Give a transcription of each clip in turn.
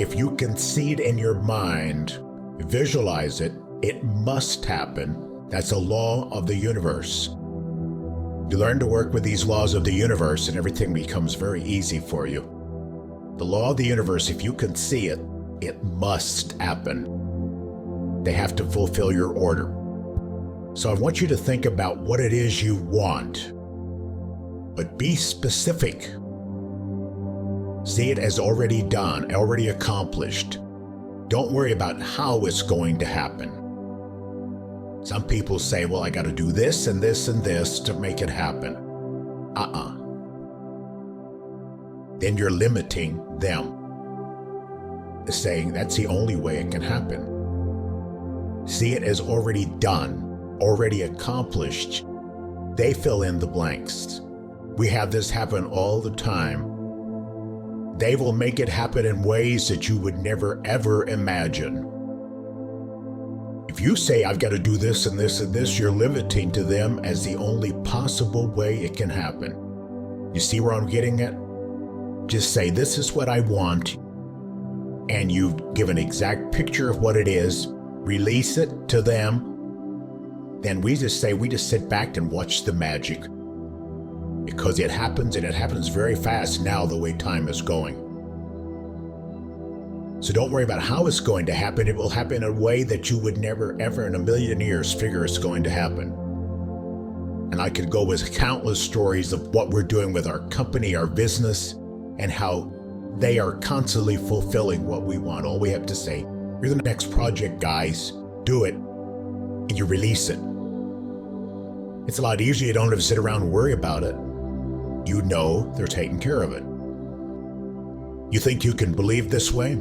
If you can see it in your mind, visualize it, it must happen. That's a law of the universe. You learn to work with these laws of the universe and everything becomes very easy for you. The law of the universe, if you can see it, it must happen. They have to fulfill your order. So I want you to think about what it is you want, but be specific. See it as already done, already accomplished. Don't worry about how it's going to happen. Some people say, well, I got to do this and this and this to make it happen. Then you're limiting them. Saying that's the only way it can happen. See it as already done, already accomplished. They fill in the blanks. We have this happen all the time. They will make it happen in ways that you would never ever imagine. If you say, I've got to do this and this and this, you're limiting to them as the only possible way it can happen. You see where I'm getting at? Just say, this is what I want, and you give an exact picture of what it is, release it to them, then we just sit back and watch the magic. Because it happens, and it happens very fast now the way time is going. So don't worry about how it's going to happen. It will happen in a way that you would never, ever in a million years figure it's going to happen. And I could go with countless stories of what we're doing with our company, our business, and how they are constantly fulfilling what we want. All we have to say, you're the next project, guys. Do it. And you release it. It's a lot easier. You don't have to sit around and worry about it. You know they're taking care of it. You think you can believe this way?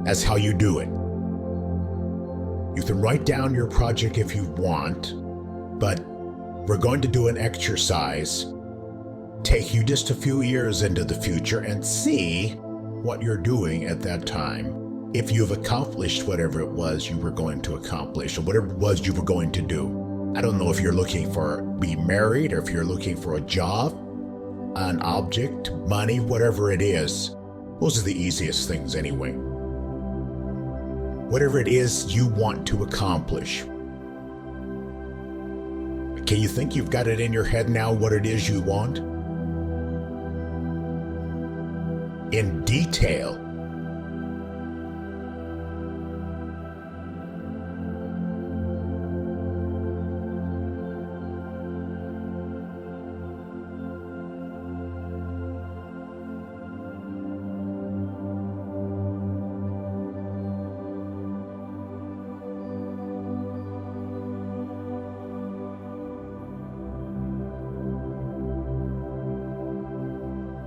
That's how you do it. You can write down your project if you want, but we're going to do an exercise. Take you just a few years into the future and see what you're doing at that time. If you've accomplished whatever it was you were going to accomplish, or whatever it was you were going to do. I don't know if you're looking for be married, or if you're looking for a job, an object, money, whatever it is. Those are the easiest things anyway. Whatever it is you want to accomplish. Can you think you've got it in your head now what it is you want? In detail.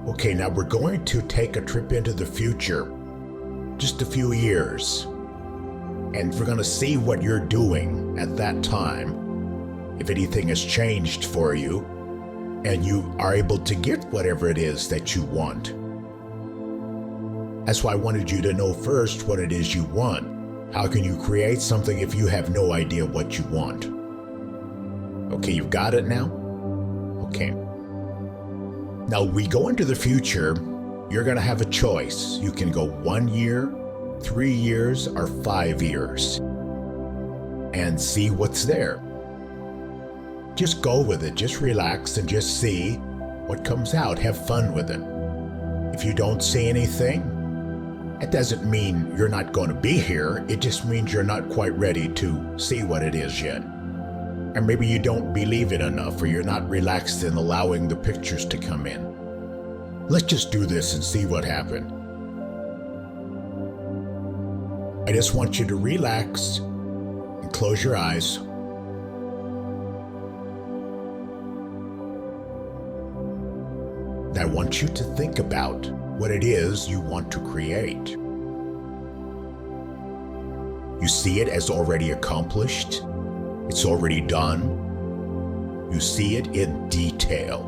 Okay, now we're going to take a trip into the future, just a few years, and we're going to see what you're doing at that time, if anything has changed for you, and you are able to get whatever it is that you want. That's why I wanted you to know first what it is you want. How can you create something if you have no idea what you want? Okay, you've got it now? Okay. Now, we go into the future, you're going to have a choice. You can go 1 year, 3 years, or 5 years and see what's there. Just go with it. Just relax and just see what comes out. Have fun with it. If you don't see anything, it doesn't mean you're not going to be here. It just means you're not quite ready to see what it is yet. Or maybe you don't believe it enough, or you're not relaxed in allowing the pictures to come in. Let's just do this and see what happened. I just want you to relax and close your eyes. I want you to think about what it is you want to create. You see it as already accomplished. It's already done. You see it in detail.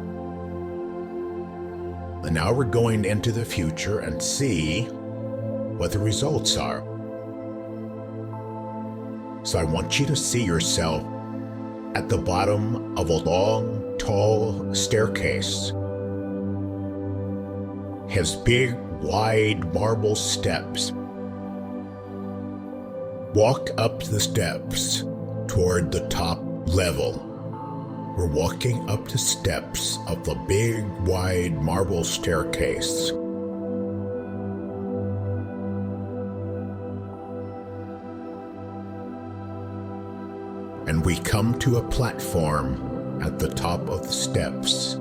And now we're going into the future and see what the results are. So I want you to see yourself at the bottom of a long, tall staircase. Has big wide marble steps. Walk up the steps toward the top level. We're walking up the steps of the big, wide marble staircase. And we come to a platform at the top of the steps.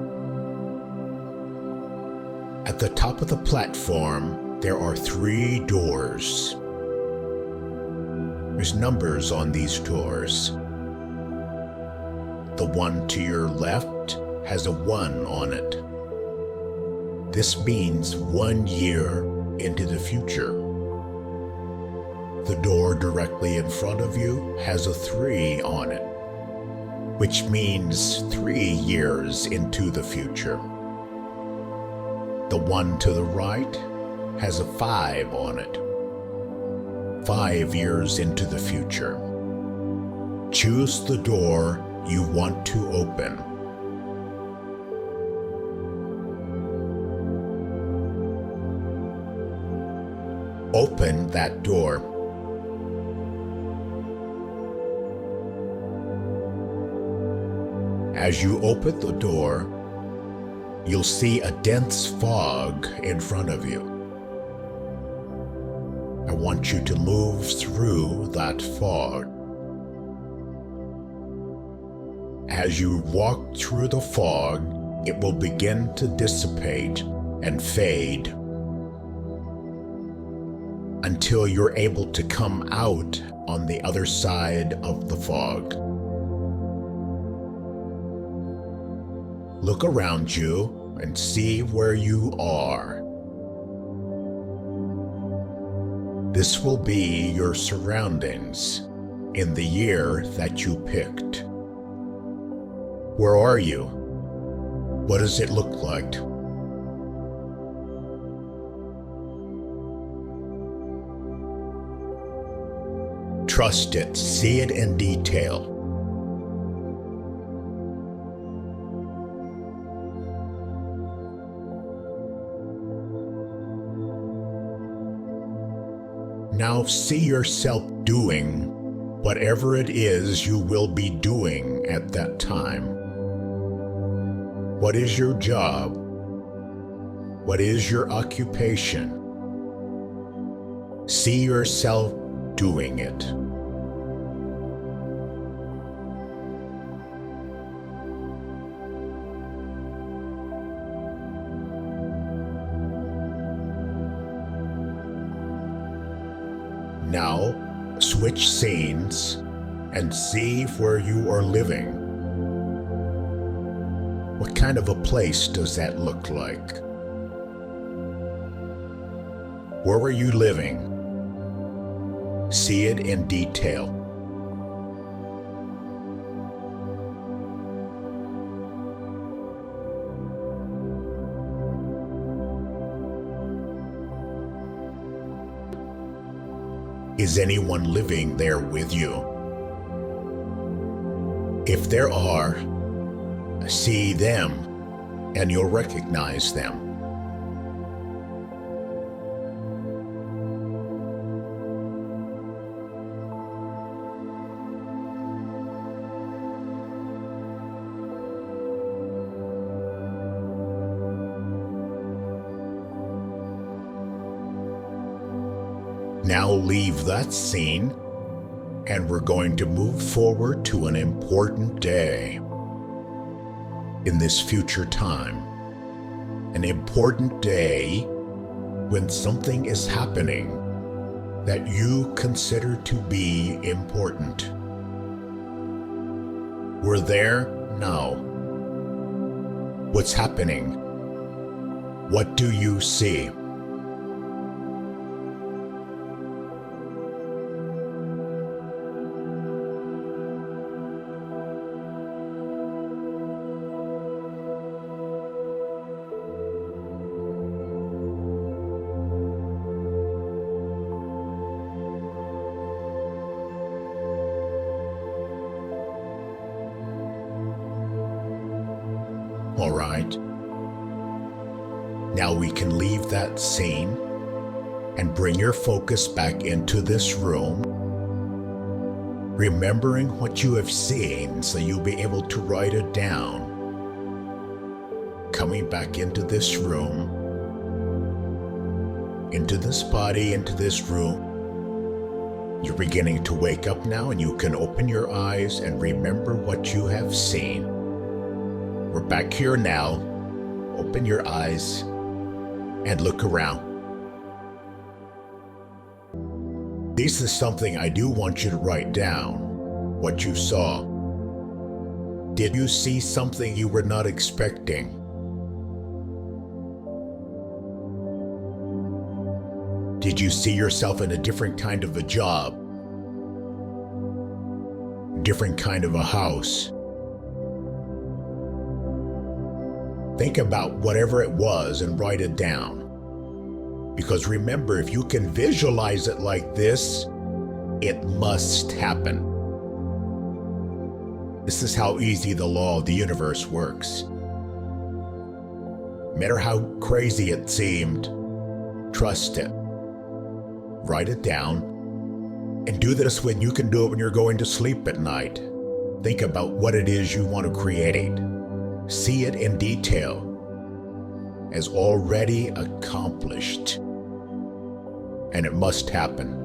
At the top of the platform, there are 3 doors. There's numbers on these doors. The one to your left has a 1 on it. This means 1 year into the future. The door directly in front of you has a 3 on it, which means 3 years into the future. The one to the right has a 5 on it, 5 years into the future. Choose the door you want to open. Open that door. As you open the door, you'll see a dense fog in front of you. I want you to move through that fog. As you walk through the fog, it will begin to dissipate and fade until you're able to come out on the other side of the fog. Look around you and see where you are. This will be your surroundings in the year that you picked. Where are you? What does it look like? Trust it, see it in detail. Now see yourself doing whatever it is you will be doing at that time. What is your job? What is your occupation? See yourself doing it. Now, switch scenes and see where you are living. What kind of a place does that look like? Where are you living? See it in detail. Is anyone living there with you? If there are, see them and you'll recognize them. Now leave that scene, and we're going to move forward to an important day in this future time. An important day when something is happening that you consider to be important. We're there now. What's happening? What do you see? All right. Now we can leave that scene and bring your focus back into this room, remembering what you have seen so you'll be able to write it down. Coming back into this room, into this body, into this room. You're beginning to wake up now, and you can open your eyes and remember what you have seen. We're back here now. Open your eyes and look around. This is something I do want you to write down, what you saw. Did you see something you were not expecting? Did you see yourself in a different kind of a job? Different kind of a house? Think about whatever it was and write it down. Because remember, if you can visualize it like this, it must happen. This is how easy the law of the universe works. No matter how crazy it seemed, trust it. Write it down, and do this when you can do it when you're going to sleep at night. Think about what it is you want to create. See it in detail as already accomplished. And it must happen.